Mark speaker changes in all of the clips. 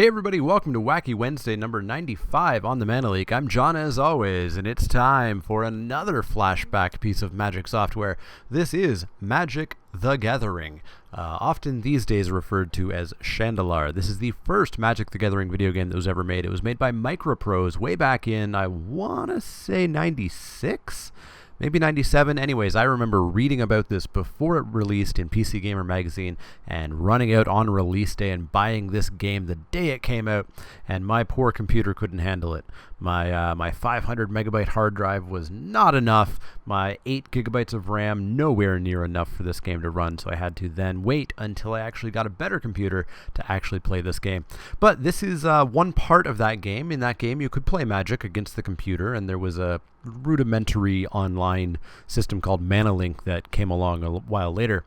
Speaker 1: Hey everybody, welcome to Wacky Wednesday number 95 on the Leek. I'm John as always, and it's time for another flashback piece of Magic software. This is Magic the Gathering, often these days referred to as Shandalar. This is the first Magic the Gathering video game that was ever made. It was made by Microprose way back in, I want to say 96? Maybe 97. Anyways, I remember reading about this before it released in PC Gamer magazine and running out on release day and buying this game the day it came out, and my poor computer couldn't handle it. My 500 megabyte hard drive was not enough. My 8 gigabytes of RAM nowhere near enough for this game to run, so I had to then wait until I actually got a better computer to actually play this game. But this is one part of that game. In that game, you could play Magic against the computer, and there was a rudimentary online system called Manalink that came along a while later.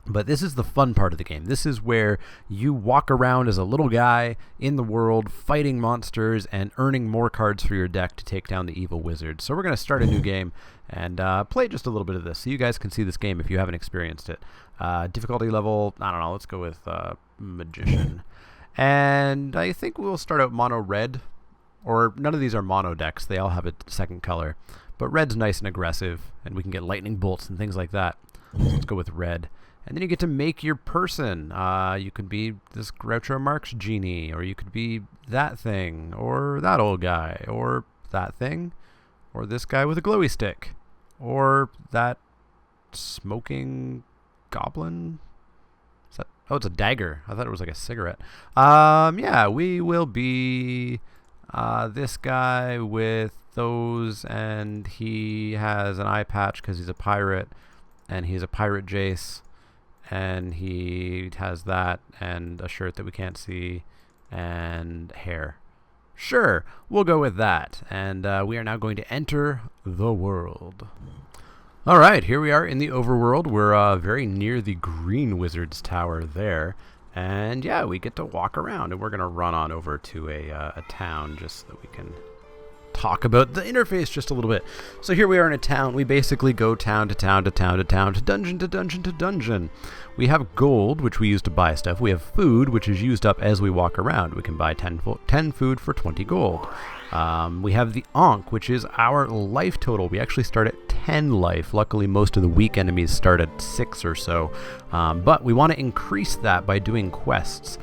Speaker 1: But this is the fun part of the game. This is where you walk around as a little guy in the world fighting monsters and earning more cards for your deck to take down the evil wizards. So we're going to start a new game and play just a little bit of this so you guys can see this game if you haven't experienced it. Difficulty level, I don't know, let's go with Magician. And I think we'll start out mono red. Or none of these are mono decks. They all have a second color. But red's nice and aggressive, and we can get lightning bolts and things like that. So let's go with red. And then you get to make your person. You could be this Groucho Marx genie, or you could be that thing, or that old guy, or that thing, or this guy with a glowy stick, or that smoking goblin. Is that? Oh, it's a dagger. I thought it was like a cigarette. Yeah, we will be this guy with those, and he has an eye patch because he's a pirate, and he's a pirate Jace, and he has that, and a shirt that we can't see, and hair. Sure, we'll go with that, and we are now going to enter the world. Alright, here we are in the overworld. We're very near the Green Wizard's Tower there. And yeah, we get to walk around, and we're going to run on over to a town just so that we can talk about the interface just a little bit. So here we are in a town. We basically go town to town to town to town to dungeon to dungeon to dungeon. We have gold, which we use to buy stuff. We have food, which is used up as we walk around. We can buy 10 food for 20 gold. We have the Ankh, which is our life total. We actually start at 10 life. Luckily, most of the weak enemies start at 6 or so. But we want to increase that by doing quests.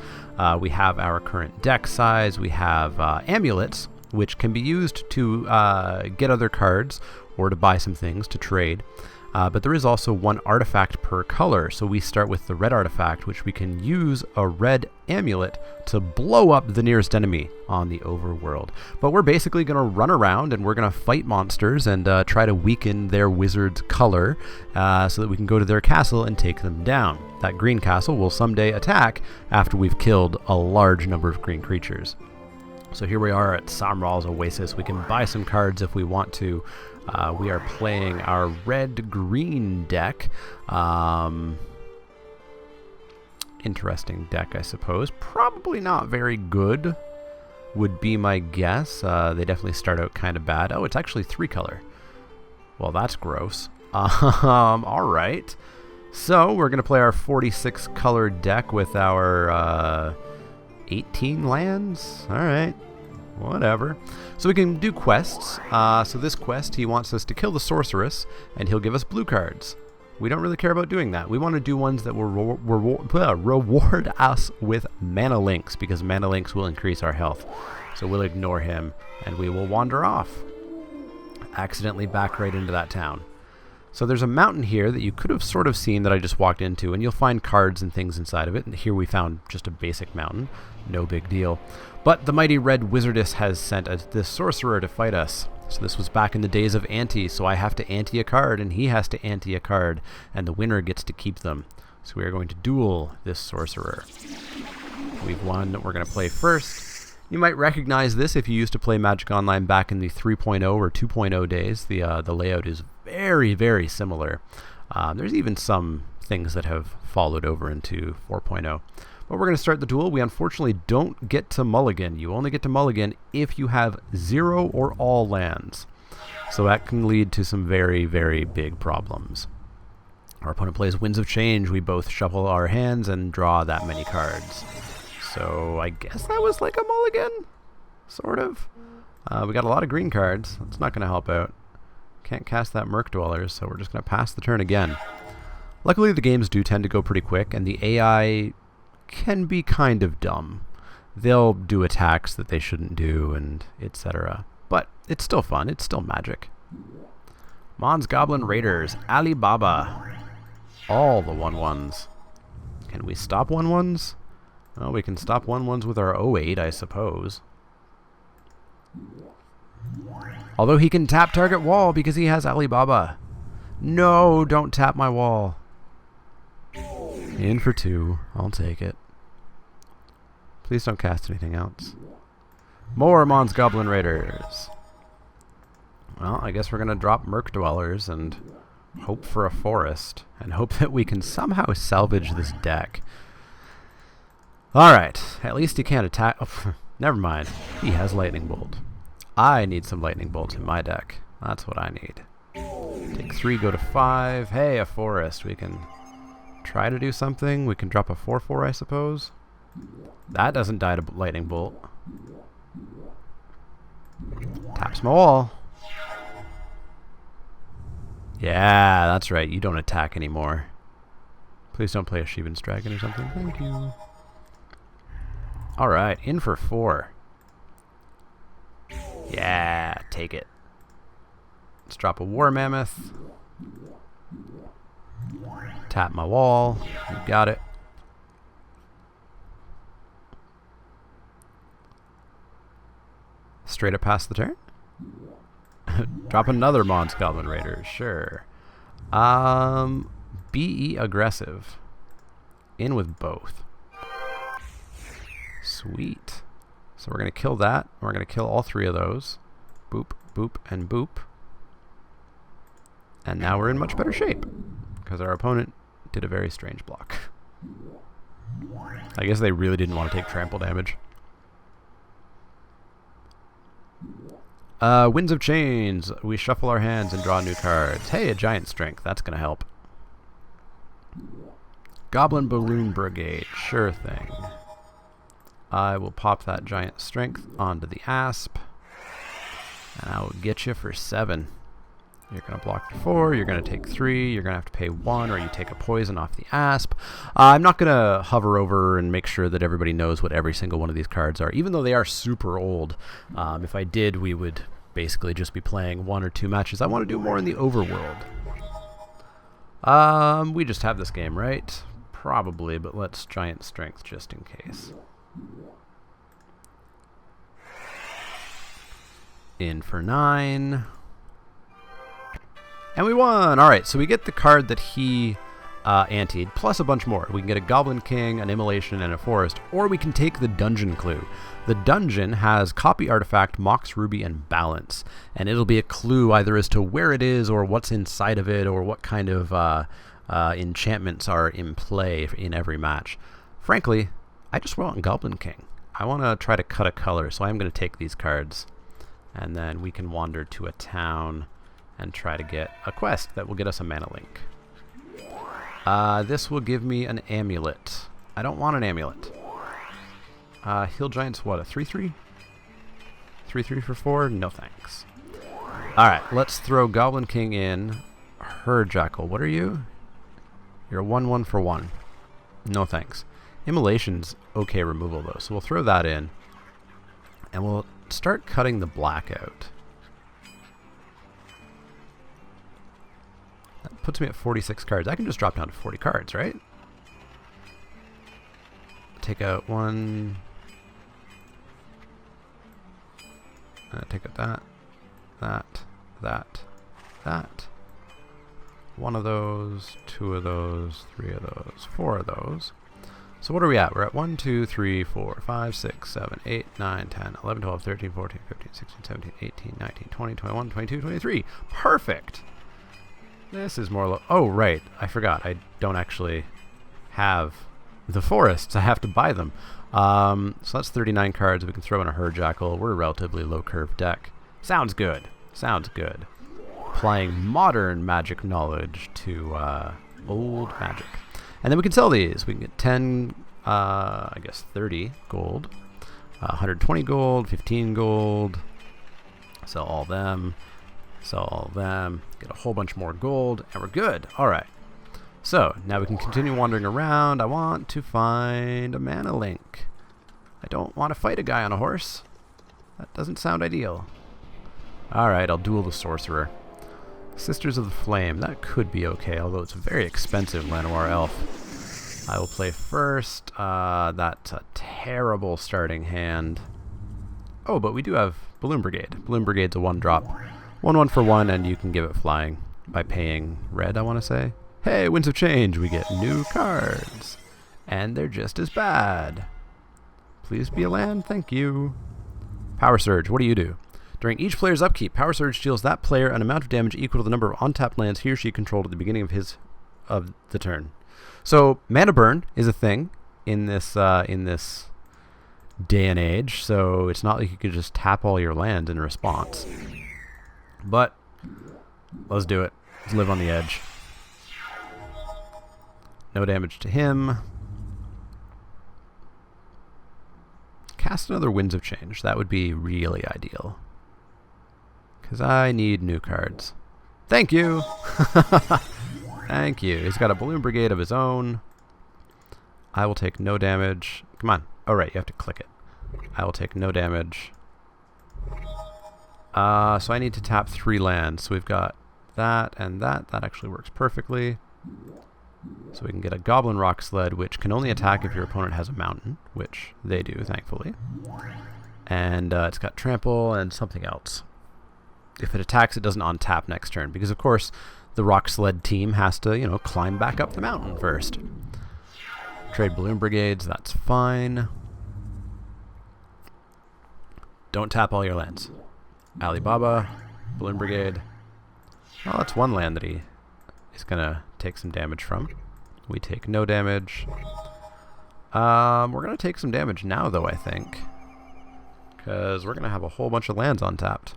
Speaker 1: We have our current deck size. We have amulets, which can be used to get other cards or to buy some things to trade. But there is also one artifact per color. So we start with the red artifact, which we can use a red amulet to blow up the nearest enemy on the overworld. But we're basically going to run around and we're going to fight monsters and try to weaken their wizard's color so that we can go to their castle and take them down. That green castle will someday attack after we've killed a large number of green creatures. So here we are at Samral's Oasis. We can buy some cards if we want to. We are playing our red-green deck. Interesting deck, I suppose. Probably not very good, would be my guess. They definitely start out kind of bad. Oh, it's actually 3-color. Well, that's gross. All right. So we're going to play our 46-color deck with our 18 lands. All right. Whatever. So we can do quests. So this quest, he wants us to kill the sorceress, and he'll give us blue cards. We don't really care about doing that. We want to do ones that will reward us with mana links, because mana links will increase our health. So we'll ignore him, and we will wander off. Accidentally back right into that town. So there's a mountain here that you could have sort of seen that I just walked into, and you'll find cards and things inside of it. And here we found just a basic mountain. No big deal. But the mighty red wizardess has sent this sorcerer to fight us. So this was back in the days of ante, so I have to ante a card, and he has to ante a card, and the winner gets to keep them. So we are going to duel this sorcerer. We've won. We're going to play first. You might recognize this if you used to play Magic Online back in the 3.0 or 2.0 days. The layout is very, very similar. There's even some things that have followed over into 4.0. But we're going to start the duel. We unfortunately don't get to mulligan. You only get to mulligan if you have 0 or all lands. So that can lead to some very, very big problems. Our opponent plays Winds of Change. We both shuffle our hands and draw that many cards. So I guess that was like a mulligan? Sort of. We got a lot of green cards. That's not going to help out. Can't cast that Merc Dwellers, so we're just going to pass the turn again. Luckily, the games do tend to go pretty quick, and the AI can be kind of dumb. They'll do attacks that they shouldn't do, and etc. But it's still fun. It's still Magic. Mons Goblin Raiders. Alibaba. All the 1/1s. Can we stop 1/1s? Well, we can stop 1/1s with our 08, I suppose. Although he can tap target wall because he has Alibaba. No, don't tap my wall. In for 2. I'll take it. Please don't cast anything else. More Mons Goblin Raiders. Well, I guess we're going to drop Merc Dwellers and hope for a forest. And hope that we can somehow salvage this deck. Alright, at least he can't attack. Oh, never mind. He has Lightning Bolt. I need some Lightning Bolts in my deck. That's what I need. Take 3, go to 5. Hey, a forest. We can try to do something. We can drop a 4/4, I suppose. That doesn't die to Lightning Bolt. Taps my wall. Yeah, that's right. You don't attack anymore. Please don't play a Sheevan's Dragon or something. Thank you. Alright, in for 4. Yeah, take it. Let's drop a War Mammoth. Tap my wall. You got it. Straight up past the turn? Drop another Mons Goblin Raider. Sure. BE aggressive. In with both. Sweet. So we're going to kill that. We're going to kill all 3 of those. Boop, boop, and boop. And now we're in much better shape. Because our opponent did a very strange block. I guess they really didn't want to take trample damage. Winds of Chains. We shuffle our hands and draw new cards. Hey, a Giant Strength. That's going to help. Goblin Balloon Brigade. Sure thing. I will pop that Giant Strength onto the Asp. And I will get you for 7. You're going to block for 4. You're going to take 3. You're going to have to pay 1, or you take a poison off the Asp. I'm not going to hover over and make sure that everybody knows what every single one of these cards are, even though they are super old. If I did, we would basically just be playing 1 or 2 matches. I want to do more in the overworld. We just have this game, right? Probably, but let's Giant Strength just in case. In for 9. And we won! Alright, so we get the card that he anteed, plus a bunch more. We can get a Goblin King, an Immolation, and a Forest, or we can take the Dungeon Clue. The dungeon has Copy Artifact, Mox Ruby, and Balance, and it'll be a clue either as to where it is, or what's inside of it, or what kind of enchantments are in play in every match. Frankly, I just want Goblin King. I want to try to cut a color, so I'm going to take these cards, and then we can wander to a town and try to get a quest that will get us a mana link. This will give me an amulet. I don't want an amulet. Hill Giant's what, a 3/3? 3/3 for 4? No thanks. Alright, let's throw Goblin King in. Herd Jackal, what are you? You're a 1/1 for 1. No thanks. Immolation's okay removal though, so we'll throw that in. And we'll start cutting the black out. That puts me at 46 cards. I can just drop down to 40 cards, right? Take out 1. Take out that. 1 of those, 2 of those, 3 of those, 4 of those. So what are we at? We're at 1, 2, 3, 4, 5, 6, 7, 8, 9, 10, 11, 12, 13, 14, 15, 16, 17, 18, 19, 20, 21, 22, 23. Perfect! This is more oh, right. I forgot. I don't actually have the forests. I have to buy them. So that's 39 cards. We can throw in a Herd Jackal. We're a relatively low curve deck. Sounds good. Sounds good. Applying modern magic knowledge to old magic. And then we can sell these. We can get 10 I guess 30 gold. 120 gold, 15 gold. Sell all them. Sell all them. Get a whole bunch more gold, and we're good. All right. So now we can continue wandering around. I want to find a mana link. I don't want to fight a guy on a horse. That doesn't sound ideal. All right, I'll duel the sorcerer. Sisters of the Flame. That could be okay, although it's very expensive, Manoir Elf. I will play first. That's a terrible starting hand. Oh, but we do have Balloon Brigade. Balloon Brigade's a 1-drop. 1/1 for 1, and you can give it flying by paying red, I want to say. Hey, Winds of Change, we get new cards. And they're just as bad. Please be a land, thank you. Power Surge, what do you do? During each player's upkeep, Power Surge deals that player an amount of damage equal to the number of untapped lands he or she controlled at the beginning of the turn. So mana burn is a thing in this day and age. So it's not like you could just tap all your lands in response. But let's do it. Let's live on the edge. No damage to him. Cast another Winds of Change. That would be really ideal. Because I need new cards. Thank you! Thank you. He's got a Balloon Brigade of his own. I will take no damage. Come on. Oh, right. You have to click it. I will take no damage. So I need to tap 3 lands. So we've got that and that. That actually works perfectly. So we can get a Goblin Rock Sled, which can only attack if your opponent has a mountain, which they do, thankfully. And it's got Trample and something else. If it attacks, it doesn't untap next turn, because of course the Rock Sled team has to, climb back up the mountain first. Trade Balloon Brigades, that's fine. Don't tap all your lands. Alibaba, Balloon Brigade. Well, that's one land that he is going to take some damage from. We take no damage. We're going to take some damage now, though, I think. Because we're going to have a whole bunch of lands untapped.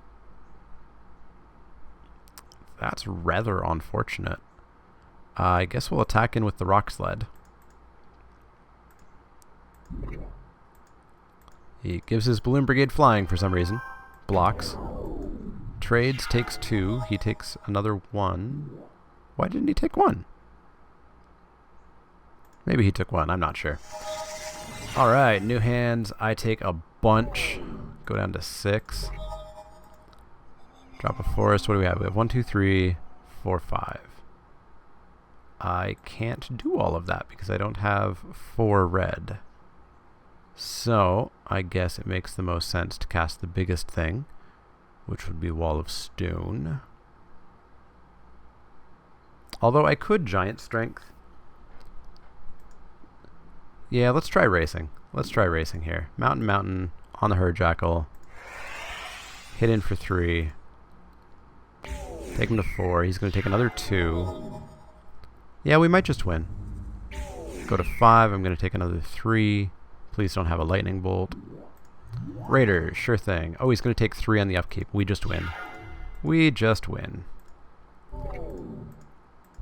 Speaker 1: That's rather unfortunate. I guess we'll attack in with the Rock Sled. He gives his Balloon Brigade flying for some reason. Blocks. Trades, takes 2. He takes another 1. Why didn't he take 1? Maybe he took 1. I'm not sure. Alright, new hands. I take a bunch. Go down to 6. Drop a forest. What do we have? We have 1, 2, 3, 4, 5. I can't do all of that because I don't have 4 red. So I guess it makes the most sense to cast the biggest thing, which would be Wall of Stone. Although I could Giant Strength. Yeah, let's try racing. Let's try racing here. Mountain, mountain, on the Herdjackal. Hit in for 3. Take him to 4. He's going to take another 2. Yeah, we might just win. Go to 5. I'm going to take another 3. Please don't have a lightning bolt. Raiders, sure thing. Oh, he's going to take 3 on the upkeep. We just win. We just win.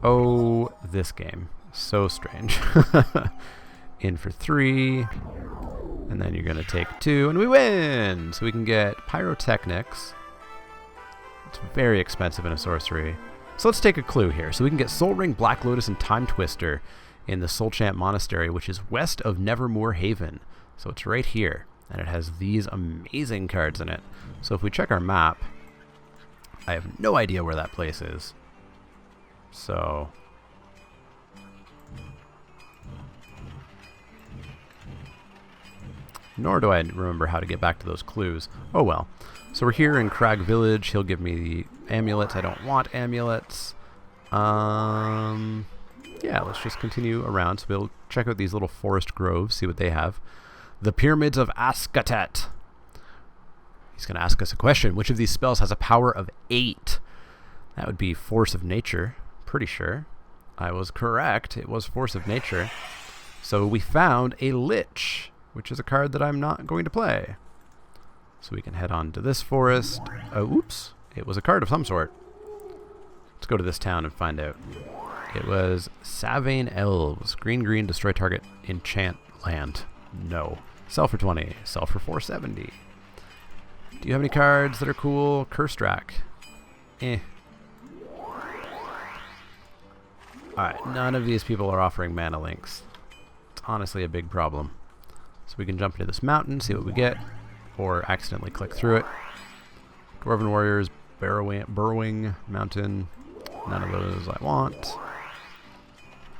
Speaker 1: Oh, this game. So strange. In for 3. And then you're going to take 2. And we win! So we can get Pyrotechnics. It's very expensive in a sorcery. So let's take a clue here. So we can get Soul Ring, Black Lotus, and Time Twister in the Soul Champ Monastery, which is west of Nevermore Haven. So it's right here. And it has these amazing cards in it. So if we check our map, I have no idea where that place is. So nor do I remember how to get back to those clues. Oh well. So we're here in Crag Village. He'll give me the amulets. I don't want amulets. Yeah, let's just continue around. So we'll check out these little forest groves, see what they have. The Pyramids of Askatet. He's going to ask us a question. Which of these spells has a power of 8? That would be Force of Nature. Pretty sure. I was correct. It was Force of Nature. So we found a Lich, which is a card that I'm not going to play. So we can head on to this forest. Oh, oops. It was a card of some sort. Let's go to this town and find out. It was Savane Elves. Green, green, destroy target enchant Land. No. Sell for 20. Sell for 470. Do you have any cards that are cool? Curse Rack. Eh. Alright, none of these people are offering mana links. It's honestly a big problem. So we can jump into this mountain, see what we get, or accidentally click through it. Dwarven Warriors, Burrowing Mountain. None of those I want.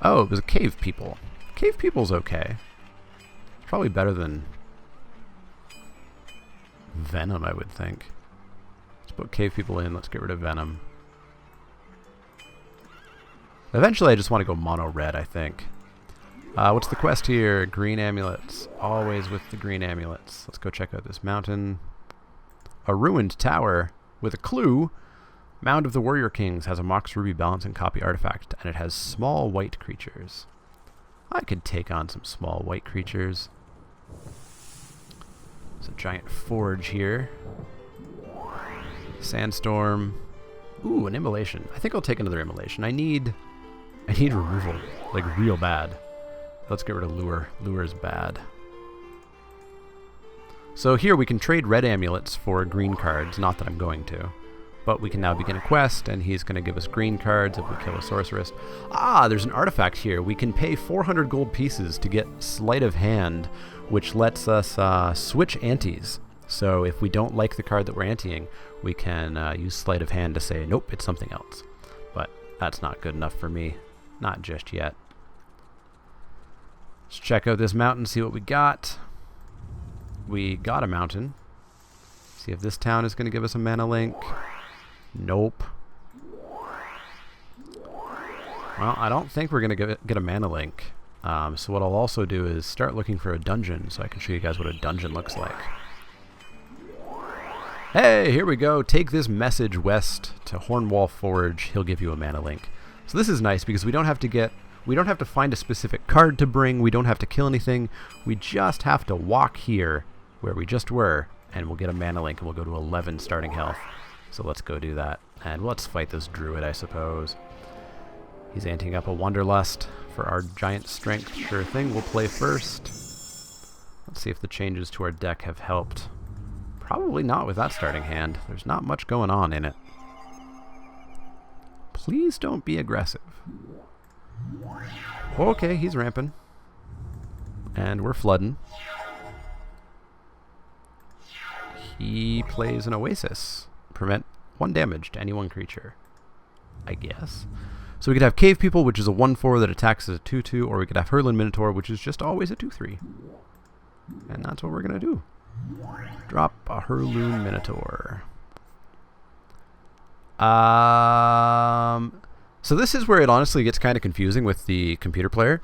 Speaker 1: Oh, it was a Cave People. Cave People's okay. It's probably better than Venom, I would think. Let's put Cave People in, let's get rid of Venom. Eventually I just want to go mono red, I think. What's the quest here? Green amulets. Always with the green amulets. Let's go check out this mountain. A ruined tower with a clue. Mound of the Warrior Kings has a Mox Ruby Balance and Copy artifact, and it has small white creatures. I could take on some small white creatures. There's a giant forge here. Sandstorm. Ooh, an immolation. I think I'll take another immolation. I need removal, like real bad. Let's get rid of Lure. Lure is bad. So here we can trade red amulets for green cards, not that I'm going to. But we can now begin a quest, and he's going to give us green cards if we kill a sorceress. Ah, there's an artifact here. We can pay 400 gold pieces to get Sleight of Hand, which lets us switch antes. So if we don't like the card that we're anteing, we can use Sleight of Hand to say, nope, it's something else. But that's not good enough for me. Not just yet. Let's check out this mountain, see what we got. We got a mountain. See if this town is going to give us a mana link. Nope. Well, I don't think we're going to get a mana link. So what I'll also do is start looking for a dungeon so I can show you guys what a dungeon looks like. Hey, here we go. Take this message west to Hornwall Forge. He'll give you a mana link. So this is nice because we don't have to find a specific card to bring. We don't have to kill anything. We just have to walk here where we just were, and we'll get a mana link, and we'll go to 11 starting health. So let's go do that. And let's fight this druid, I suppose. He's anteing up a Wanderlust for our giant strength. Sure thing, we'll play first. Let's see if the changes to our deck have helped. Probably not with that starting hand. There's not much going on in it. Please don't be aggressive. Okay, he's ramping. And we're flooding. He plays an Oasis. Prevent 1 damage to any one creature, I guess. So we could have Cave People, which is a 1/4 that attacks as a 2/2, or we could have Hurlin Minotaur, which is just always a 2/3. And that's what we're going to do. Drop a Hurloon Minotaur. So this is where it honestly gets kind of confusing with the computer player.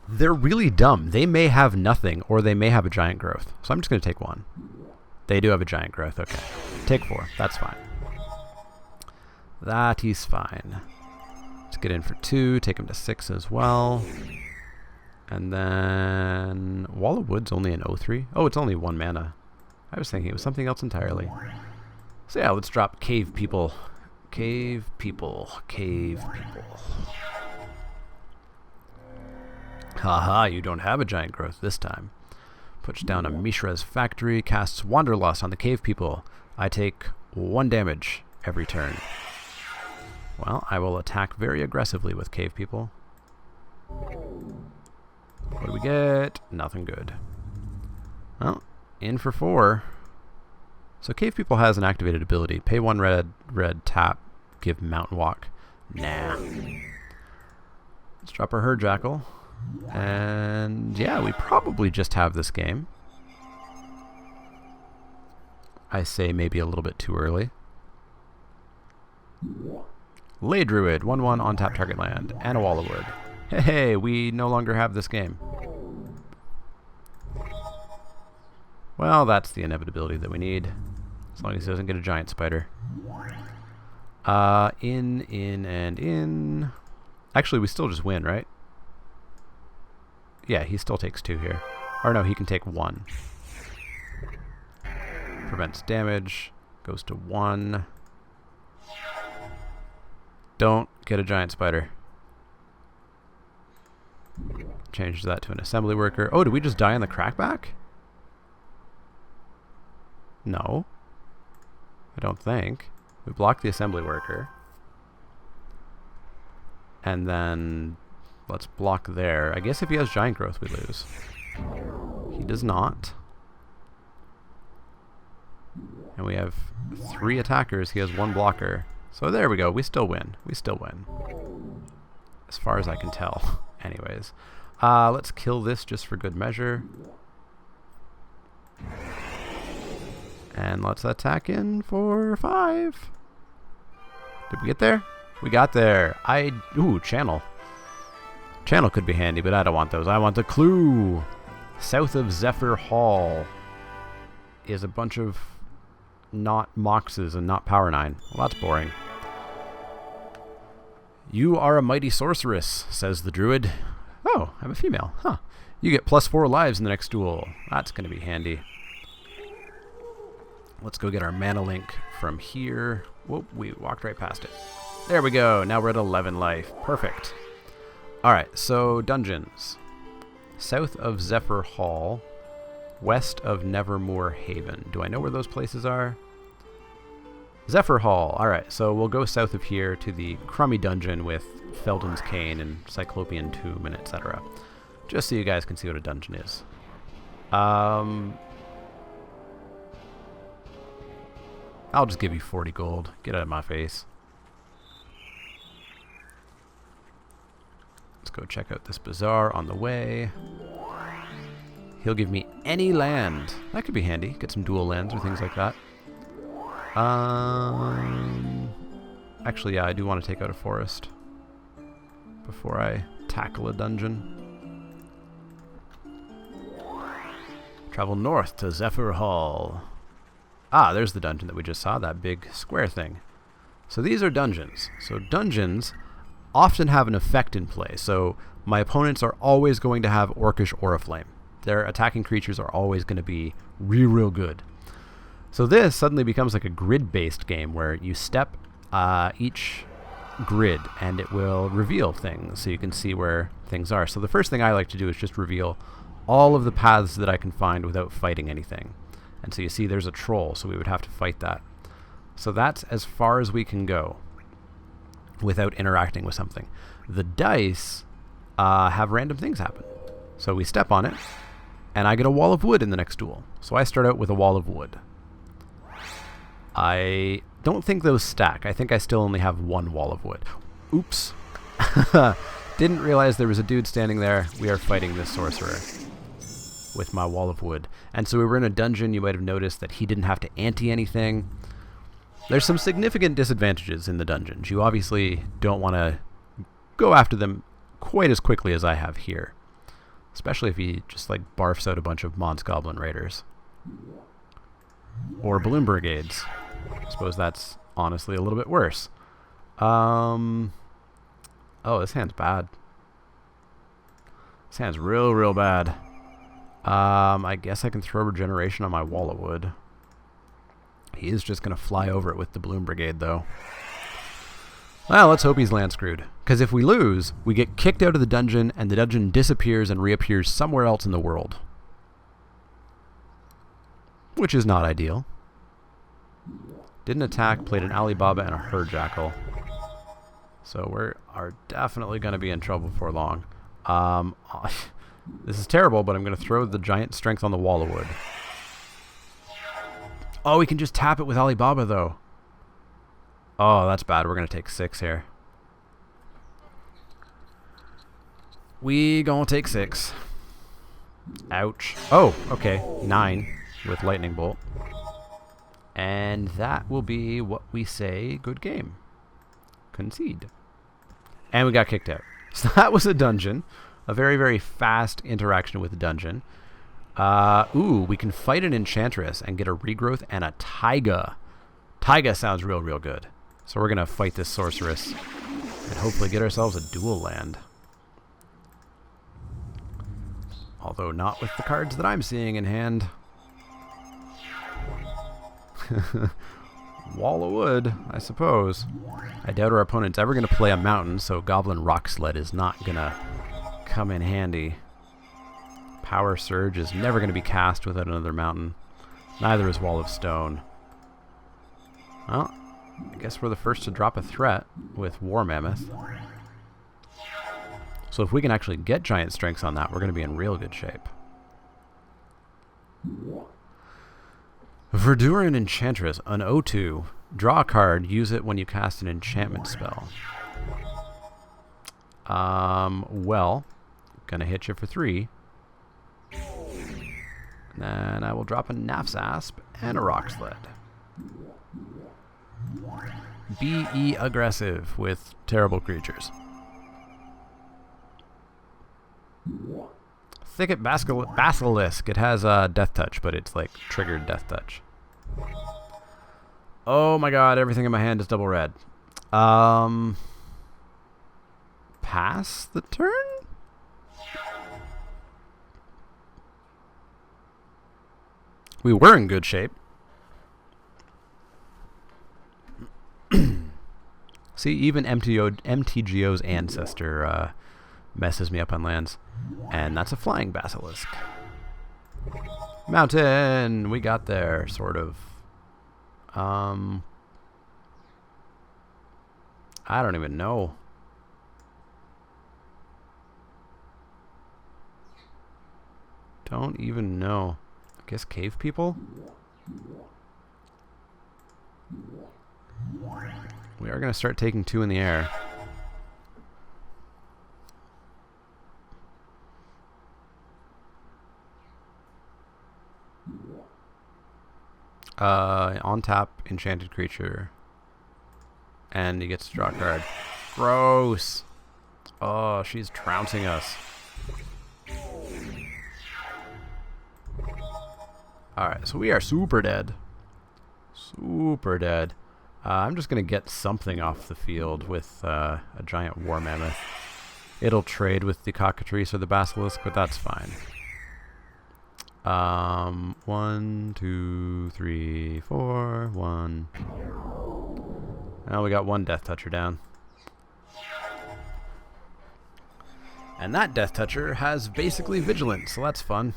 Speaker 1: They're really dumb. They may have nothing, or they may have a giant growth. So I'm just going to take 1. They do have a giant growth, okay. Take 4, that's fine. That is fine. Let's get in for 2, take him to 6 as well. And then Wall of Wood's only an 0/3. Oh, it's only 1 mana. I was thinking it was something else entirely. So yeah, let's drop Cave People. Cave People. Cave People. Haha, you don't have a giant growth this time. Puts down a Mishra's Factory, casts Wanderlust on the Cave People. I take 1 damage every turn. Well, I will attack very aggressively with Cave People. What do we get? Nothing good. Well, in for 4. So Cave People has an activated ability. Pay 1 red, tap, give Mountain Walk. Nah. Let's drop our Herd Jackal. And yeah, we probably just have this game. I say maybe a little bit too early. Ley Druid, 1/1 on tap target land, and a Wall of Wood. Hey, we no longer have this game. Well, that's the inevitability that we need. As long as he doesn't get a giant spider. In, and in. Actually, we still just win, right? Yeah, he still takes 2 here. Or no, he can take 1. Prevents damage. Goes to 1. Don't get a giant spider. Change that to an assembly worker. Oh, did we just die on the crackback? No. I don't think. We blocked the assembly worker. And then let's block there. I guess if he has giant growth, we lose. He does not. And we have 3 attackers. He has 1 blocker. So there we go. We still win. We still win. As far as I can tell. Anyways. Let's kill this just for good measure. And let's attack in for 5. Did we get there? We got there. Ooh, channel. Channel could be handy, but I don't want those. I want the clue. South of Zephyr Hall is a bunch of not Moxes and not Power 9. Well, that's boring. You are a mighty sorceress, says the druid. Oh, I'm a female. Huh. You get +4 lives in the next duel. That's going to be handy. Let's go get our mana link from here. Whoop, we walked right past it. There we go. Now we're at 11 life. Perfect. Alright, so dungeons. South of Zephyr Hall, west of Nevermore Haven. Do I know where those places are? Zephyr Hall. Alright, so we'll go south of here to the crummy dungeon with Felden's Cane and Cyclopean Tomb and etc. Just so you guys can see what a dungeon is. I'll just give you 40 gold. Get out of my face. Let's go check out this bazaar on the way. He'll give me any land. That could be handy. Get some dual lands or things like that. Actually, yeah, I do want to take out a forest before I tackle a dungeon. Travel north to Zephyr Hall. Ah, there's the dungeon that we just saw, that big square thing. So these are dungeons. So dungeons often have an effect in play. So my opponents are always going to have Orcish Oriflame. Their attacking creatures are always going to be real good. So this suddenly becomes like a grid-based game where you step each grid and it will reveal things so you can see where things are. So the first thing I like to do is just reveal all of the paths that I can find without fighting anything. And so you see there's a troll, so we would have to fight that. So that's as far as we can go without interacting with something. The dice have random things happen. So we step on it, and I get a wall of wood in the next duel. So I start out with a wall of wood. I don't think those stack. I think I still only have 1 wall of wood. Oops. Didn't realize there was a dude standing there. We are fighting this sorcerer with my wall of wood. And so we were in a dungeon. You might have noticed that he didn't have to ante anything. There's some significant disadvantages in the dungeons. You obviously don't want to go after them quite as quickly as I have here. Especially if he just like barfs out a bunch of Mons Goblin Raiders. Or Balloon Brigades. I suppose that's honestly a little bit worse. Oh, this hand's bad. This hand's real bad. I guess I can throw regeneration on my wall of wood. He is just going to fly over it with the Balloon Brigade, though. Well, let's hope he's land screwed. Because if we lose, we get kicked out of the dungeon, and the dungeon disappears and reappears somewhere else in the world. Which is not ideal. Didn't attack, played an Alibaba and a Herd Jackal. So we are definitely going to be in trouble before long. This is terrible, but I'm going to throw the giant strength on the wall of wood. Oh, we can just tap it with Alibaba, though. Oh, that's bad. We're going to take 6 here. We gonna take 6. Ouch. Oh, okay. 9 with Lightning Bolt. And that will be what we say, good game. Concede. And we got kicked out. So that was a dungeon. A very fast interaction with the dungeon. Ooh, we can fight an Enchantress and get a regrowth and a Taiga. Taiga sounds real good. So we're going to fight this Sorceress and hopefully get ourselves a Duel Land. Although not with the cards that I'm seeing in hand. Wall of wood, I suppose. I doubt our opponent's ever going to play a mountain, so Goblin Rock Sled is not going to come in handy. Power Surge is never going to be cast without another mountain. Neither is Wall of Stone. Well, I guess we're the first to drop a threat with War Mammoth. So if we can actually get Giant Strengths on that, we're going to be in real good shape. Verduran Enchantress, an 0-2. Draw a card, use it when you cast an enchantment spell. Well, gonna hit you for 3. And then I will drop a Naf's Asp and a Rock Sled. Be aggressive with terrible creatures. Thicket Basilisk. It has Death Touch, but it's like triggered Death Touch. Oh my god, everything in my hand is double red. Pass the turn? We were in good shape. See, even MTGO's Ancestor messes me up on lands. And that's a Flying Basilisk. Mountain! We got there, sort of. I don't even know. Don't even know. I guess cave people? We are going to start taking 2 in the air. On tap, enchanted creature. And he gets to draw a card. Gross! Oh, she's trouncing us. Alright, so we are super dead. Super dead. I'm just going to get something off the field with a giant War Mammoth. It'll trade with the Cockatrice or the Basilisk, but that's fine. 1, 2, 3, 4, 1. Well, we got 1 Death Toucher down. And that Death Toucher has basically Vigilance, so that's fun.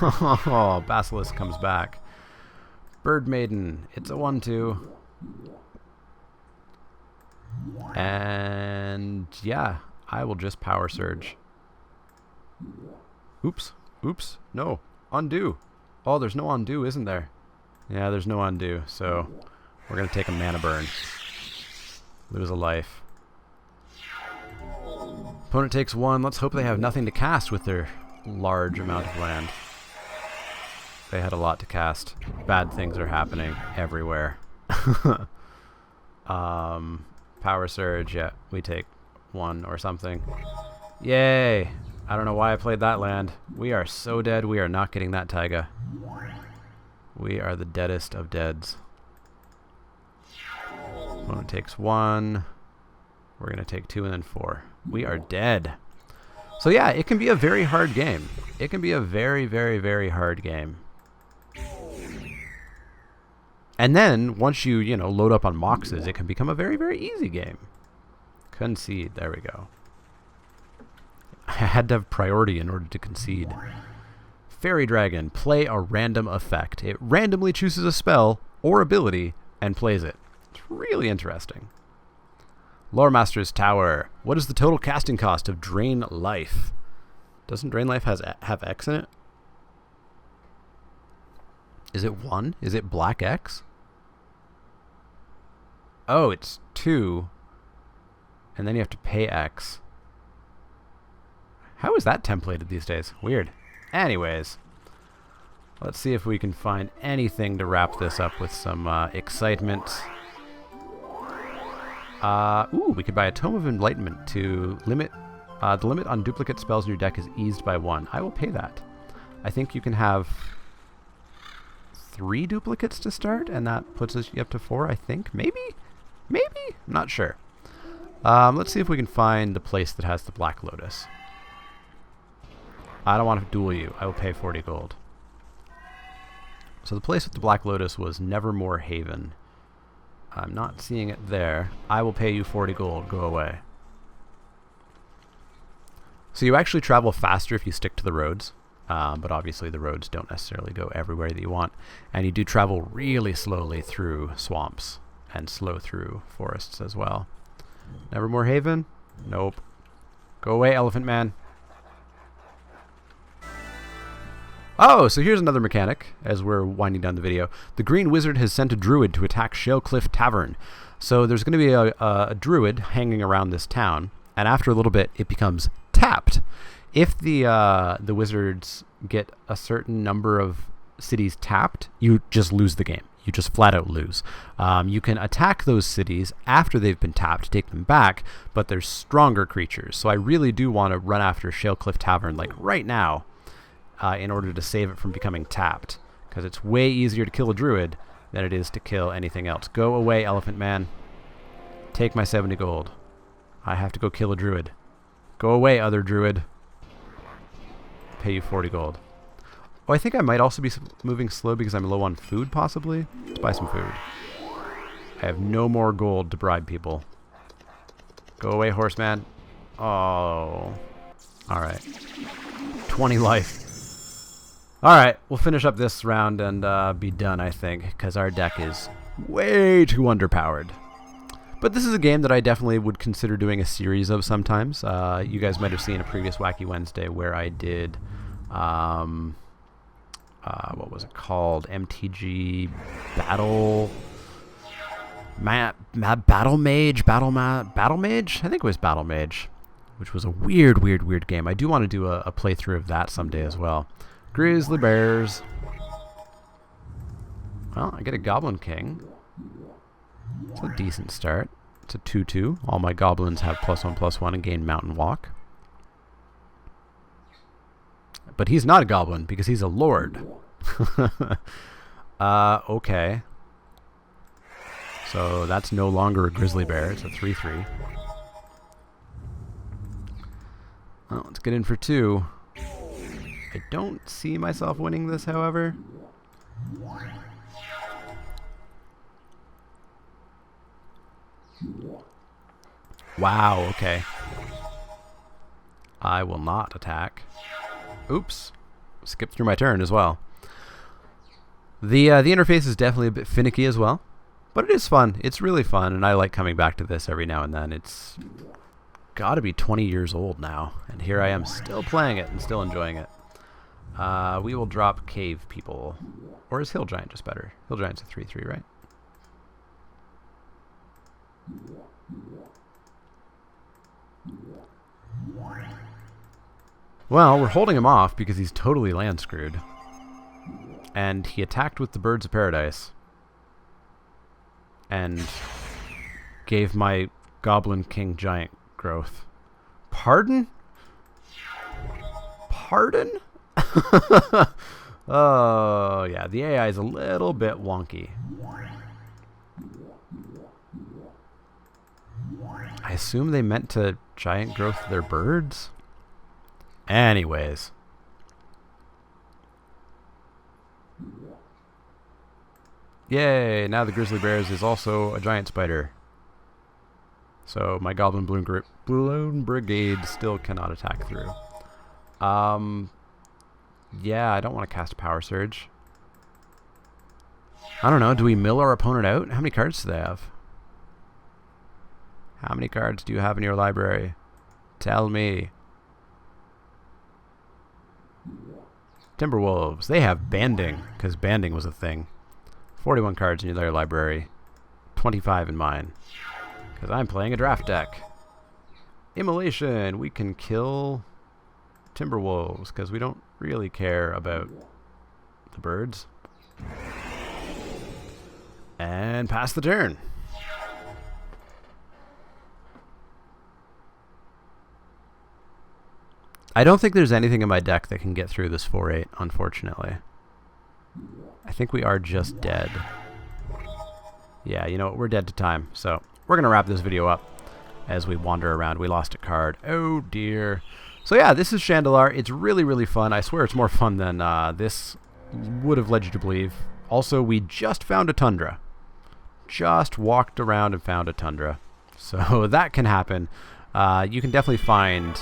Speaker 1: Oh, Basilisk comes back. Bird Maiden, it's a 1-2. And yeah, I will just Power Surge. Oops. Oops. No. Undo. Oh, there's no undo, isn't there? Yeah, there's no undo. So we're going to take a mana burn. Lose a life. Opponent takes 1. Let's hope they have nothing to cast with their large amount of land. They had a lot to cast. Bad things are happening everywhere. Power Surge. Yeah, we take 1 or something. Yay! I don't know why I played that land. We are so dead, we are not getting that taiga. We are the deadest of deads. Opponent takes 1. We're going to take 2 and then 4. We are dead. So yeah, it can be a very hard game. It can be a very, very, very hard game. And then, once you, load up on Moxes, it can become a very, very easy game. Concede. There we go. I had to have priority in order to concede. Fairy Dragon. Play a random effect. It randomly chooses a spell or ability and plays it. It's really interesting. Lore Master's Tower. What is the total casting cost of Drain Life? Doesn't Drain Life have X in it? Is it 1? Is it black X? Oh, it's 2. And then you have to pay X. How is that templated these days? Weird. Anyways, let's see if we can find anything to wrap this up with some excitement. Ooh, we could buy a Tome of Enlightenment to limit... the limit on duplicate spells in your deck is eased by 1. I will pay that. I think you can have 3 duplicates to start, and that puts us up to 4, I think. Maybe? Maybe? I'm not sure. Let's see if we can find the place that has the Black Lotus. I don't want to duel you. I will pay 40 gold. So the place with the Black Lotus was Nevermore Haven. I'm not seeing it there. I will pay you 40 gold. Go away. So you actually travel faster if you stick to the roads, but obviously the roads don't necessarily go everywhere that you want. And you do travel really slowly through swamps and slow through forests as well. Nevermore Haven? Nope. Go away, Elephant Man. Oh, so here's another mechanic as we're winding down the video. The Green Wizard has sent a druid to attack Shalecliff Tavern. So there's going to be a druid hanging around this town, and after a little bit it becomes tapped. If the wizards get a certain number of cities tapped, you just lose the game. You just flat out lose. You can attack those cities after they've been tapped, take them back, but they're stronger creatures. So I really do want to run after Shalecliff Tavern like right now in order to save it from becoming tapped, because it's way easier to kill a druid than it is to kill anything else. Go away, Elephant Man. Take my 70 gold. I have to go kill a druid. Go away, other druid. Pay you 40 gold. Oh, I think I might also be moving slow because I'm low on food, possibly. Let's buy some food. I have no more gold to bribe people. Go away, horseman. Oh. Alright. 20 life. Alright, we'll finish up this round and be done, I think, because our deck is way too underpowered. But this is a game that I definitely would consider doing a series of sometimes. You guys might have seen a previous Wacky Wednesday where I did, what was it called? MTG Battle... Battle Mage? Battle Mage? I think it was Battle Mage, which was a weird game. I do want to do a playthrough of that someday as well. Grizzly Bears. Well, I get a Goblin King. It's a decent start. It's a 2/2. All my goblins have +1/+1 and gain Mountain Walk. But he's not a goblin because he's a lord. Okay. So that's no longer a Grizzly Bear. It's a 3/3. Well, let's get in for 2. I don't see myself winning this, however. Wow, okay. I will not attack. Oops. Skip through my turn as well. The interface is definitely a bit finicky as well, but it is fun. It's really fun, and I like coming back to this every now and then. It's gotta be 20 years old now, and here I am still playing it and still enjoying it. We will drop Cave People. Or is Hill Giant just better? Hill Giant's a 3/3, right? Well, we're holding him off because he's totally land screwed. And he attacked with the Birds of Paradise. And gave my Goblin King Giant growth. Pardon? Pardon? Oh, yeah, the AI is a little bit wonky. I assume they meant to giant growth their birds? Anyways. Yay, now the Grizzly Bears is also a giant spider. So my Goblin Balloon Brigade still cannot attack through. Yeah, I don't want to cast a Power Surge. I don't know, do we mill our opponent out? How many cards do they have? How many cards do you have in your library? Tell me. Timberwolves. They have banding, because banding was a thing. 41 cards in their library. 25 in mine. Because I'm playing a draft deck. Immolation. We can kill Timberwolves, because we don't really care about the birds. And pass the turn. I don't think there's anything in my deck that can get through this 4/8, unfortunately. I think we are just dead. Yeah, you know what? We're dead to time. So we're going to wrap this video up as we wander around. We lost a card. Oh, dear. So yeah, this is Shandalar. It's really, really fun. I swear it's more fun than this would have led you to believe. Also, we just found a tundra. Just walked around and found a tundra. So that can happen. You can definitely find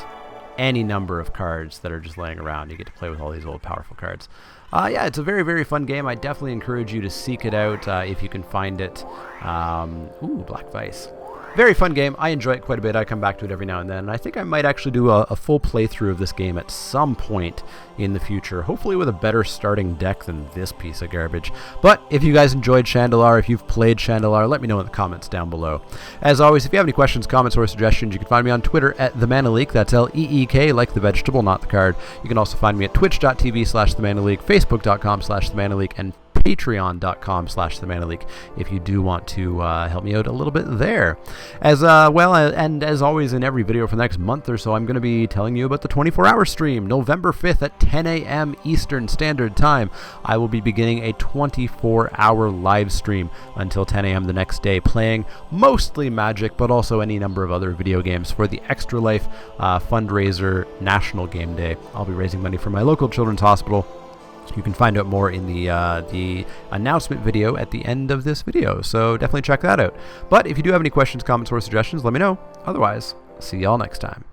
Speaker 1: any number of cards that are just laying around. You get to play with all these old powerful cards. Yeah, it's a very, very fun game. I definitely encourage you to seek it out if you can find it. Black Vice. Very fun game. I enjoy it quite a bit. I come back to it every now and then. And I think I might actually do a full playthrough of this game at some point in the future, hopefully with a better starting deck than this piece of garbage. But if you guys enjoyed Shandalar, if you've played Shandalar, let me know in the comments down below. As always, if you have any questions, comments, or suggestions, you can find me on Twitter at TheManaLeek. That's L-E-E-K, like the vegetable, not the card. You can also find me at twitch.tv/TheManaLeek, facebook.com/TheManaLeek, and patreon.com/TheManaLeek if you do want to help me out a little bit there. As well, and as always in every video for the next month or so, I'm going to be telling you about the 24-hour stream, November 5th at 10 a.m. Eastern Standard Time. I will be beginning a 24-hour live stream until 10 a.m. the next day, playing mostly Magic, but also any number of other video games for the Extra Life fundraiser National Game Day. I'll be raising money for my local children's hospital. You can find out more in the announcement video at the end of this video, so definitely check that out. But if you do have any questions, comments, or suggestions, let me know. Otherwise, see y'all next time.